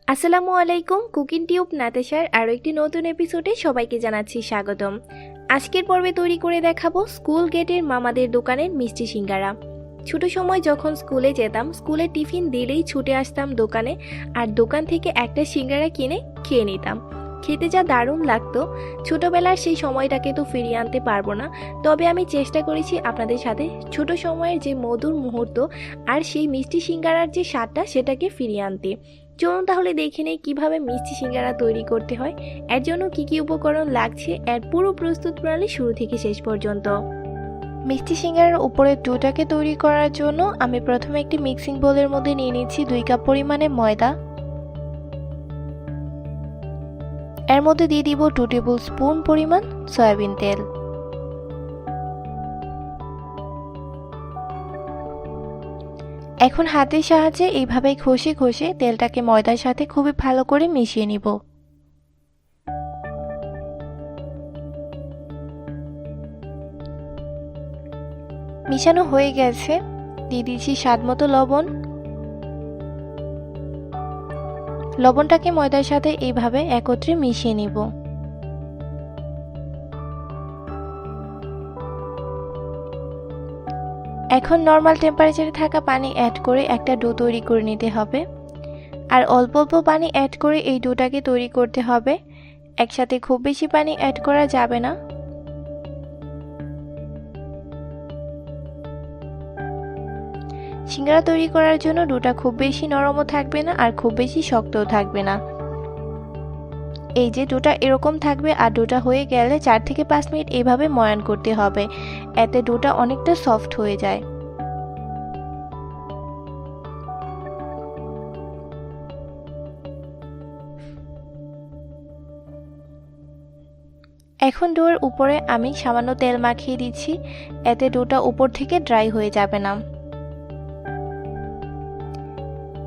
আসসালামু আলাইকুম। Cooking tube নাতেশার আরও একটি নতুন এপিসোডে সবাইকে জানাচ্ছি স্বাগতম। আজকের পর্বে তৈরি করে দেখাবো স্কুল গেটের মামাদের দোকানের মিষ্টি সিঙ্গারা। ছোট সময় যখন স্কুলে যেতাম, স্কুলে টিফিন দিলেই ছুটে আসতাম দোকানে, আর দোকান থেকে একটা সিঙ্গারা কিনে খেয়ে নিতাম। খেতে যা দারুণ লাগতো। ছোটবেলার সেই সময়টাকে তো ফিরিয়ে আনতে পারবো না, তবে আমি চেষ্টা করেছি আপনাদের সাথে ছোট সময়ের যে মধুর মুহূর্ত আর সেই মিষ্টি সিঙ্গারার যে স্বাদটা সেটাকে ফিরিয়ে আনতে। চলুন তাহলে দেখে নেই কীভাবে মিষ্টি সিঙ্গারা তৈরি করতে হয়, এর জন্য কী কী উপকরণ লাগছে, এর পুরো প্রস্তুত প্রণালী শুরু থেকে শেষ পর্যন্ত। মিষ্টি সিঙ্গারার উপরে ডোটাকে তৈরি করার জন্য আমি প্রথমে একটি মিক্সিং বোলের মধ্যে নিয়ে নিচ্ছি 2 কাপ পরিমাণে ময়দা। এর মধ্যে দিয়ে দিব 2 টেবিল স্পুন পরিমাণ সয়াবিন তেল। এখন হাতের সাহায্যে এইভাবে ঘষে ঘষে তেলটাকে ময়দার সাথে খুবই ভালো করে মিশিয়ে নিব। মিশানো হয়ে গেছে, দিয়ে দিচ্ছি স্বাদমতো লবণ। লবণটাকে ময়দার সাথে এইভাবে একত্রে মিশিয়ে নিব। এখন নর্মাল টেম্পারেচারে থাকা পানি অ্যাড করে একটা ডো তৈরি করে নিতে হবে, আর অল্প অল্প পানি অ্যাড করে এই ডোটাকে তৈরি করতে হবে। একসাথে খুব বেশি পানি অ্যাড করা যাবে না। সিঙ্গারা তৈরি করার জন্য ডোটা খুব বেশি নরমও থাকবে না আর খুব বেশি শক্তও থাকবে না। এই যে ডোটা এরকম থাকবে, আর ডোটা হয়ে গেলে 4 থেকে 5 মিনিট এইভাবে ময়ান করতে হবে, এতে ডোটা অনেকটা সফট হয়ে যায়। এখন ডোর উপরে আমি সামান্য তেল মাখিয়ে দিচ্ছি, এতে ডোটা উপর থেকে ড্রাই হয়ে যাবে না।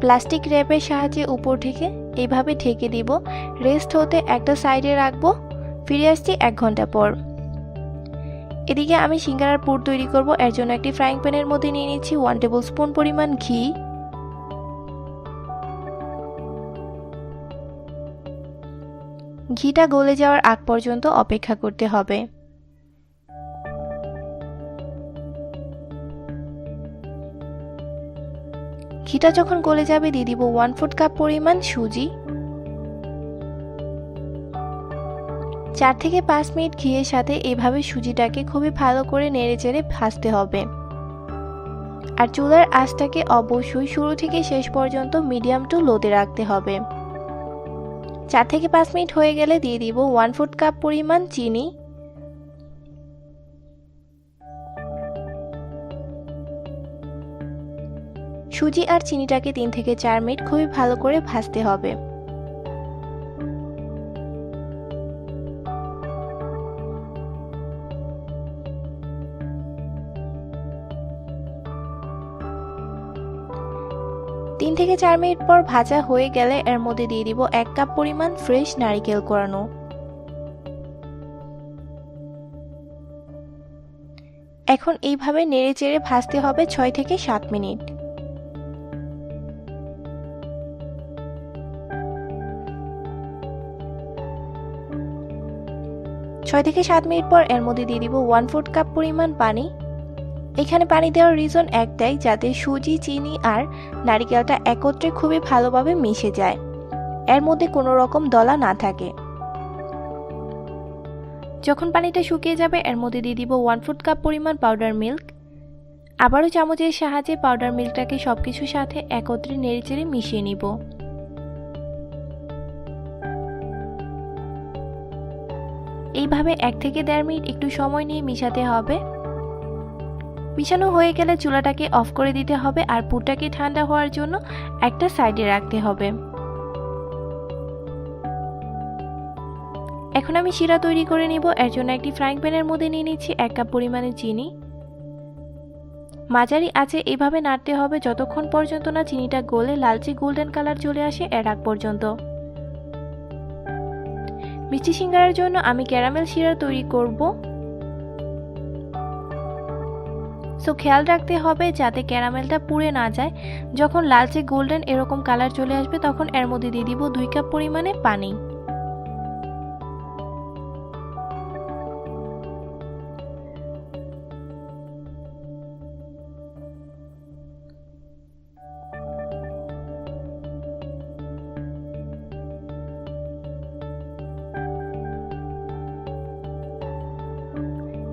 প্লাস্টিক র্যাপের সাহায্যে উপর থেকে এইভাবে ঢেকে দিব। রেস্ট হতে একটা সাইডে রাখবো। ফিরে আসছি 1 ঘন্টা পর। এদিকে আমি সিঙ্গারার পুর তৈরি করব। এর জন্য একটি ফ্রাইং প্যানের মধ্যে নিয়ে নিচ্ছি 1 টেবিল স্পুন পরিমাণ ঘি। ঘিটা গলে যাওয়ার আগ পর্যন্ত অপেক্ষা করতে হবে। ঘিটা যখন গলে যাবে দিয়ে দিব 1/4 কাপ পরিমাণ সুজি। 4 থেকে 5 মিনিট ঘিয়ের সাথে এইভাবে সুজিটাকে খুবই ভালো করে নেড়েচেড়ে ভাজতে হবে। আর চুলার আঁচটাকে অবশ্যই শুরু থেকে শেষ পর্যন্ত মিডিয়াম টু লোতে রাখতে হবে। 4 থেকে 5 মিনিট হয়ে গেলে দিয়ে দিব 1/4 কাপ পরিমাণ চিনি। সুজি আর চিনিটাকে 3 থেকে 4 মিনিট খুবই ভালো করে ভাজতে হবে। তিন থেকে 4 মিনিট পর ভাজা হয়ে গেলে এর মধ্যে দিয়ে দিব 1 কাপ পরিমাণ ফ্রেশ নারকেল কোরানো। এখন এইভাবে নেড়েচেড়ে ভাজতে হবে 6 থেকে 7 মিনিট। 6 থেকে 7 মিনিট পর এর মধ্যে দিয়ে দিব 1/4 কাপ পরিমাণ পানি। এখানে পানি দেওয়ার রিজন একটাই, যাতে সুজি, চিনি আর নারকেলটা একত্রে খুবই ভালোভাবে মিশে যায়, এর মধ্যে কোনো রকম দলা না থাকে। যখন পানিটা শুকিয়ে যাবে এর মধ্যে দিয়ে দিব 1/4 কাপ পরিমাণ পাউডার মিল্ক। আবারও চামচের সাহায্যে পাউডার মিল্কটাকে সবকিছুর সাথে একত্রে নেড়েচেড়ে মিশিয়ে নিব। এইভাবে 1 থেকে 1.5 মিনিট একটু সময় নিয়ে মিশাতে হবে। মিশানো হয়ে গেলে চুলাটাকে অফ করে দিতে হবে, আর পুরটাকে ঠান্ডা হওয়ার জন্য একটা সাইডে রাখতে হবে। এখন আমি শিরা তৈরি করে নিব। এর জন্য একটি ফ্রাইং প্যানের মধ্যে নিয়ে নিচ্ছি 1 কাপ পরিমাণে চিনি। মাঝারি আঁচে এইভাবে নাড়তে হবে যতক্ষণ পর্যন্ত না চিনিটা গলে লালচে গোল্ডেন কালার চলে আসে, এর আগ পর্যন্ত। মিষ্টি সিঙ্গারার জন্য আমি ক্যারামেল শিরা তৈরি করব। সো সো খেয়াল রাখতে হবে যাতে ক্যারামেলটা পুড়ে না যায়। যখন লালচে গোল্ডেন এরকম কালার চলে আসবে তখন এর মধ্যে দিয়ে দিব 2 কাপ পরিমাণে পানি।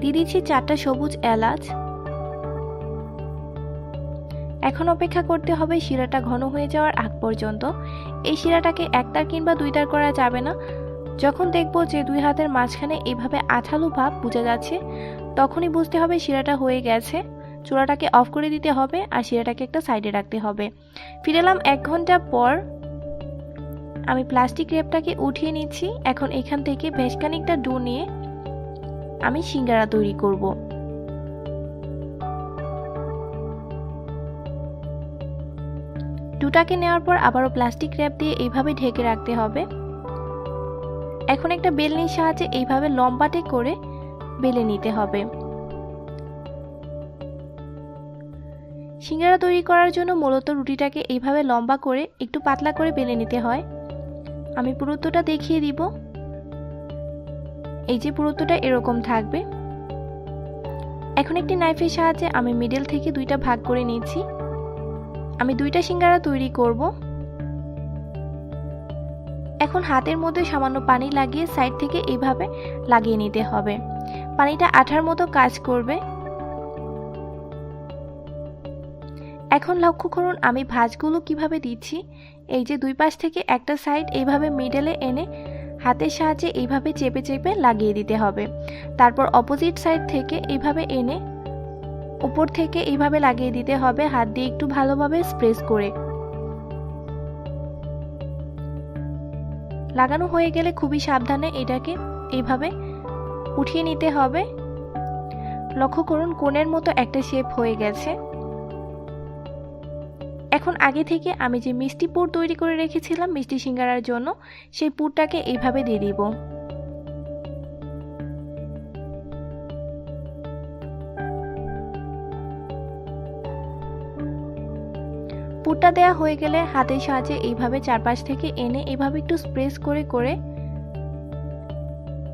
দিয়ে দিচ্ছি 4টা সবুজ এলাচ। এখন অপেক্ষা করতে হবে শিরাটা ঘন হয়ে যাওয়ার আগ পর্যন্ত। এই শিরাটাকে একটার কিংবা দুইটার করা যাবে না। যখন দেখবো যে 2 হাতের মাঝখানে এভাবে আঠালো ভাব বোঝা যাচ্ছে তখনই বুঝতে হবে শিরাটা হয়ে গেছে। চুলাটাকে অফ করে দিতে হবে আর শিরাটাকে একটা সাইডে রাখতে হবে। ফিরে এলাম 1 ঘন্টা পর। আমি প্লাস্টিক র্যাপটাকে উঠিয়ে নিচ্ছি। এখন এখান থেকে বেশ খানিকটা ডো নিয়ে আমি সিঙ্গারা তৈরি করব। ডোটাকে নেওয়ার পর আবারও প্লাস্টিক র্যাপ দিয়ে এইভাবে ঢেকে রাখতে হবে। এখন একটা বেলনির সাহায্যে এইভাবে লম্বাটে করে বেলে নিতে হবে। সিঙ্গারা তৈরি করার জন্য মূলত রুটিটাকে এইভাবে লম্বা করে একটু পাতলা করে বেলে নিতে হয়। আমি পুরুত্বটা দেখিয়ে দিব। এই যে পুরুত্বটা এরকম থাকবে। এখন একটি নাইফের সাহায্যে আমি মিডল থেকে 2টা ভাগ করে নিচ্ছি। আমি 2টা সিঙ্গারা তৈরি করব। এখন হাতের মধ্যে সামান্য পানি লাগিয়ে সাইড থেকে এইভাবে লাগিয়ে নিতে হবে। পানিটা আঠার মতো কাজ করবে। এখন লক্ষ্য করুন আমি ভাঁজগুলো কিভাবে দিচ্ছি। এই যে 2 পাশ থেকে একটা সাইড এইভাবে মিডলে এনে হাতের সাহায্যে এইভাবে চেপে চেপে লাগিয়ে দিতে হবে। তারপর অপোজিট সাইড থেকে এইভাবে এনে উপর থেকে এইভাবে লাগিয়ে দিতে হবে হাত দিয়ে একটু ভালোভাবে প্রেস করে। লাগানো হয়ে গেলে খুবই সাবধানে এটাকে এইভাবে উঠিয়ে নিতে হবে। লক্ষ্য করুন কোণের মতো একটা শেপ হয়ে গেছে। এখন আগে থেকে আমি যে মিষ্টি পুর তৈরি করে রেখেছিলাম মিষ্টি সিঙ্গারার জন্য সেই পুরটাকে এইভাবে দিয়ে দিব। পুরটা দেয়া হয়ে গেলে হাতের সাহায্যে এইভাবে চারপাশ থেকে এনে এইভাবে একটু প্রেস করে করে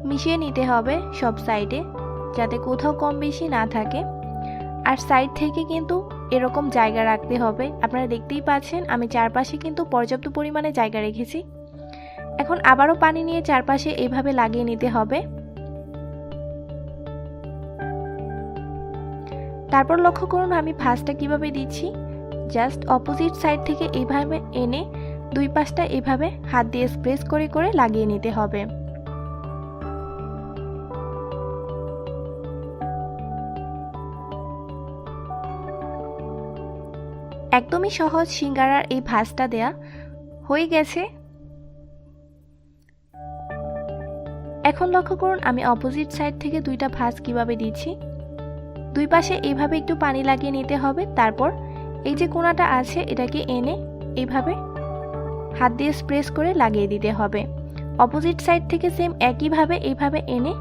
মিশিয়ে নিতে হবে সব সাইডে, যাতে কোথাও কম বেশি না থাকে। আর সাইড থেকে কিন্তু এরকম জায়গা রাখতে হবে। আপনারা দেখতেই পাচ্ছেন আমি চারপাশে কিন্তু পর্যাপ্ত পরিমাণে জায়গা রেখেছি। এখন আবারও পানি নিয়ে চারপাশে এইভাবে লাগিয়ে নিতে হবে। তারপর লক্ষ্য করুন আমি ভাঁজটা কিভাবে দিচ্ছি। জাস্ট অপোজিট সাইড থেকে এইভাবে এনে 2 পাশটা এইভাবে হাত দিয়ে প্রেস করে করে লাগিয়ে নিতে হবে। একদমই সহজ সিঙ্গারার এই ভাঁজটা দেয়া হয়ে গেছে। এখন লক্ষ্য করুন আমি অপোজিট সাইড থেকে 2টা ভাঁজ কিভাবে দিচ্ছি। 2 পাশে এইভাবে একটু পানি লাগিয়ে নিতে হবে। তারপর এই যে কোণাটা আছে এটাকে এনে এইভাবে হাত দিয়ে প্রেস করে লাগিয়ে দিতে হবে। অপোজিট সাইড থেকে সেম একইভাবে এইভাবে এনে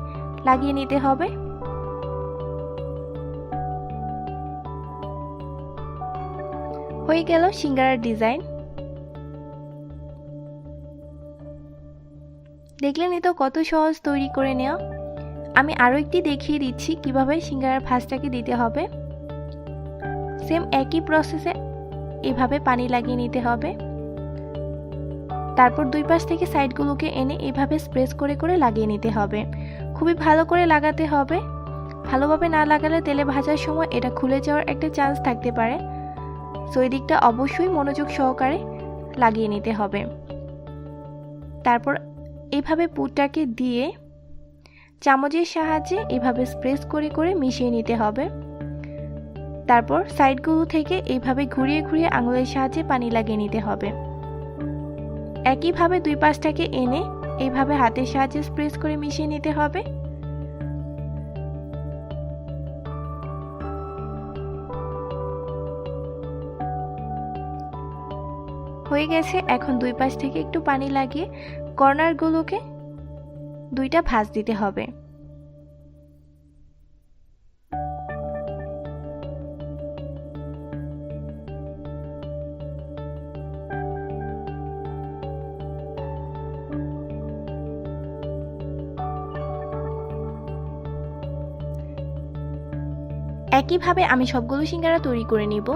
লাগিয়ে নিতে হবে। হয়ে গেল সিঙ্গারার ডিজাইন। দেখলেনই তো কত সহজ তৈরি করে নেওয়া। আমি আরো একটি দেখিয়ে দিচ্ছি কিভাবে সিঙ্গারার ভাঁজটাকে দিতে হবে। সেম একই প্রসেসে এভাবে পানি লাগিয়ে নিতে হবে। তারপর 2 পাশ থেকে সাইডগুলোকে এনে এভাবে প্রেস করে করে লাগিয়ে নিতে হবে। খুবই ভালো করে লাগাতে হবে। ভালোভাবে না লাগালে তেলে ভাজার সময় এটা খুলে যাওয়ার একটা চান্স থাকতে পারে। সো এই দিকটা অবশ্যই মনোযোগ সহকারে লাগিয়ে নিতে হবে। তারপর এভাবে পুরটাকে দিয়ে চামচের সাহায্যে এভাবে প্রেস করে করে মিশিয়ে নিতে হবে। তারপর সাইডগুলো থেকে এইভাবে ঘুরিয়ে ঘুরিয়ে আঙুলের সাহায্যে পানি লাগিয়ে নিতে হবে। একইভাবে 2 পাশটাকে এনে এইভাবে হাতের সাহায্যে প্রেস করে মিশিয়ে নিতে হবে। হয়ে গেছে। এখন 2 পাশ থেকে একটু পানি লাগিয়ে কর্নারগুলোকে 2টা ভাঁজ দিতে হবে। একইভাবে আমি সবগুলো সিঙ্গারা তৈরি করে নিব।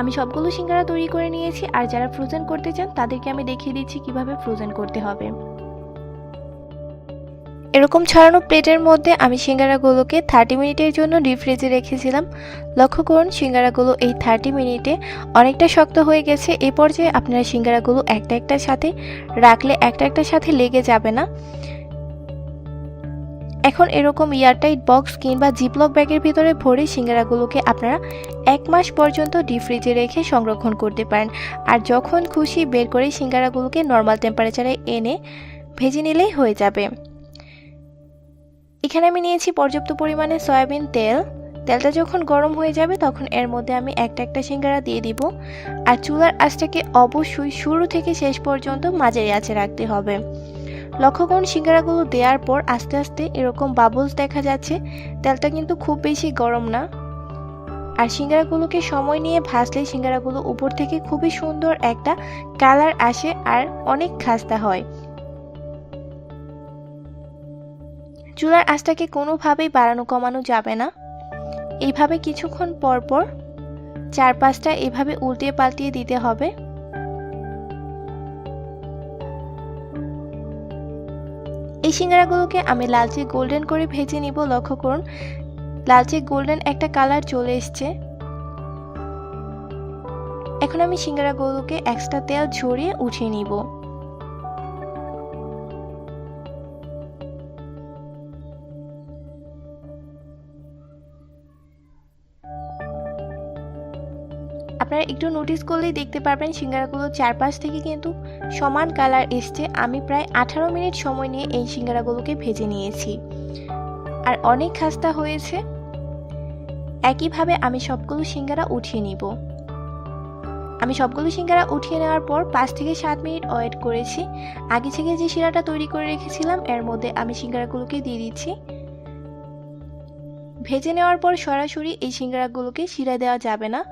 আমি সবগুলো সিঙ্গারা তৈরি করে নিয়েছি, আর যারা ফ্রোজেন করতে চান তাদেরকে আমি দেখিয়ে দিচ্ছি কিভাবে ফ্রোজেন করতে হবে। এরকম ছড়ানো প্লেটের মধ্যে আমি সিঙ্গারাগুলোকে 30 মিনিটের জন্য ডিপ ফ্রিজে রেখেছিলাম। লক্ষ্য করুন সিঙ্গারাগুলো এই 30 মিনিটে অনেকটা শক্ত হয়ে গেছে। এই পর্যায়ে আপনারা সিঙ্গারাগুলো একটা একটার সাথে রাখলে একটা একটার সাথে লেগে যাবে না। এখন এরকম এয়ারটাইট বক্স কিংবা জিপলক ব্যাগের ভিতরে ভরে সিঙ্গারাগুলোকে আপনারা 1 মাস পর্যন্ত ডিপ ফ্রিজে রেখে সংরক্ষণ করতে পারেন। আর যখন খুশি বের করে সিঙ্গারাগুলোকে নর্মাল টেম্পারেচারে এনে ভেজে নিলেই হয়ে যাবে। এখানে আমি নিয়েছি পর্যাপ্ত পরিমাণে সয়াবিন তেল। তেলটা যখন গরম হয়ে যাবে তখন এর মধ্যে আমি একটা একটা সিঙ্গারা দিয়ে দিব। আর চুলার আঁচটাকে অবশ্যই শুরু থেকে শেষ পর্যন্ত মাঝারি আঁচে রাখতে হবে। লক্ষ্য করুন সিঙ্গারাগুলো দেওয়ার পর আস্তে আস্তে এরকম বাবলস দেখা যাচ্ছে। তেলটা কিন্তু খুব বেশি গরম না। আর সিঙ্গারাগুলোকে সময় নিয়ে ভাজলে সিঙ্গারাগুলো উপর থেকে খুবই সুন্দর একটা কালার আসে আর অনেক খাস্তা হয়। চুলার আঁচটাকে কোনোভাবেই বাড়ানো কমানো যাবে না। এইভাবে কিছুক্ষণ পর পর 4-5টা এভাবে উল্টিয়ে পাল্টিয়ে দিতে হবে। এই সিঙ্গারাগুলোকে আমি লালচে গোল্ডেন করে ভেজে নিব। লক্ষ্য করুন লালচে গোল্ডেন একটা কালার চলে এসছে। এখন আমি সিঙ্গারাগুলোকে এক্সট্রা তেল ঝরিয়ে উঠিয়ে নিব। আপনারা একটু নোটিস করলেই দেখতে পারবেন সিঙ্গারাগুলো চারপাশ থেকে কিন্তু সমান কালার এসছে। আমি প্রায় 18 মিনিট সময় নিয়ে এই সিঙ্গারাগুলোকে ভেজে নিয়েছি আর অনেক খাস্তা হয়েছে। একইভাবে আমি সবগুলো সিঙ্গারা উঠিয়ে নিব। আমি সবগুলো সিঙ্গারা উঠিয়ে নেওয়ার পর 5 থেকে 7 মিনিট ওয়েট করেছি। আগে থেকে যে শিরাটা তৈরি করে রেখেছিলাম এর মধ্যে আমি সিঙ্গারাগুলোকে দিয়ে দিচ্ছি। ভেজে নেওয়ার পর সরাসরি এই সিঙ্গারাগুলোকে শিরা দেওয়া যাবে না,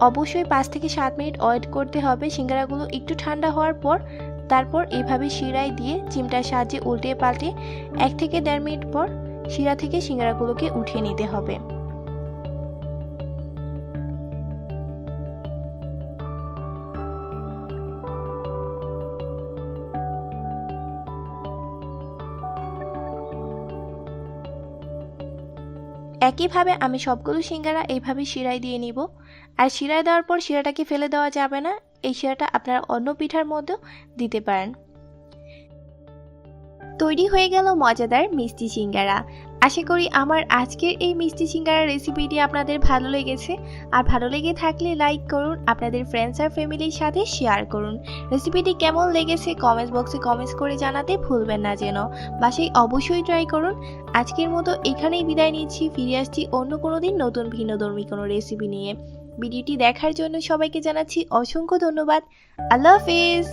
অবশ্যই 5 থেকে 7 মিনিট ওয়েট করতে হবে। সিঙ্গারাগুলো একটু ঠান্ডা হওয়ার পর তারপর এইভাবে শিরায় দিয়ে চিমটার সাহায্যে উল্টিয়ে পাল্টিয়ে 1 থেকে 1.5 মিনিট পর শিরা থেকে সিঙ্গারাগুলোকে উঠিয়ে নিতে হবে। একইভাবে আমি সবগুলো সিঙ্গারা এইভাবে শিরায় দিয়ে নিব। আর শিরায় দেওয়ার পর শিরাটাকে ফেলে দেওয়া যাবে না, এই শিরাটা আপনারা অন্য পিঠার মধ্যেও দিতে পারেন। তৈরি হয়ে গেল মজাদার মিষ্টি সিঙ্গারা। আশা করি আমার আজকের এই মিষ্টি সিঙ্গারা রেসিপিটি আপনাদের ভালো লেগেছে। আর ভালো লেগে থাকলে লাইক করুন, আপনাদের ফ্রেন্ডস আর ফ্যামিলির সাথে শেয়ার করুন। রেসিপিটি কেমন লেগেছে কমেন্টস বক্সে কমেন্টস করে জানাতে ভুলবেন না যেন। বাসায় অবশ্যই ট্রাই করুন। আজকের মতো এখানেই বিদায় নিচ্ছি, ফিরে আসছি অন্য কোনো দিন নতুন ভিন্নধর্মী কোনো রেসিপি নিয়ে। ভিডিওটি দেখার জন্য সবাইকে জানাচ্ছি অসংখ্য ধন্যবাদ। আল্লাহ হাফেজ।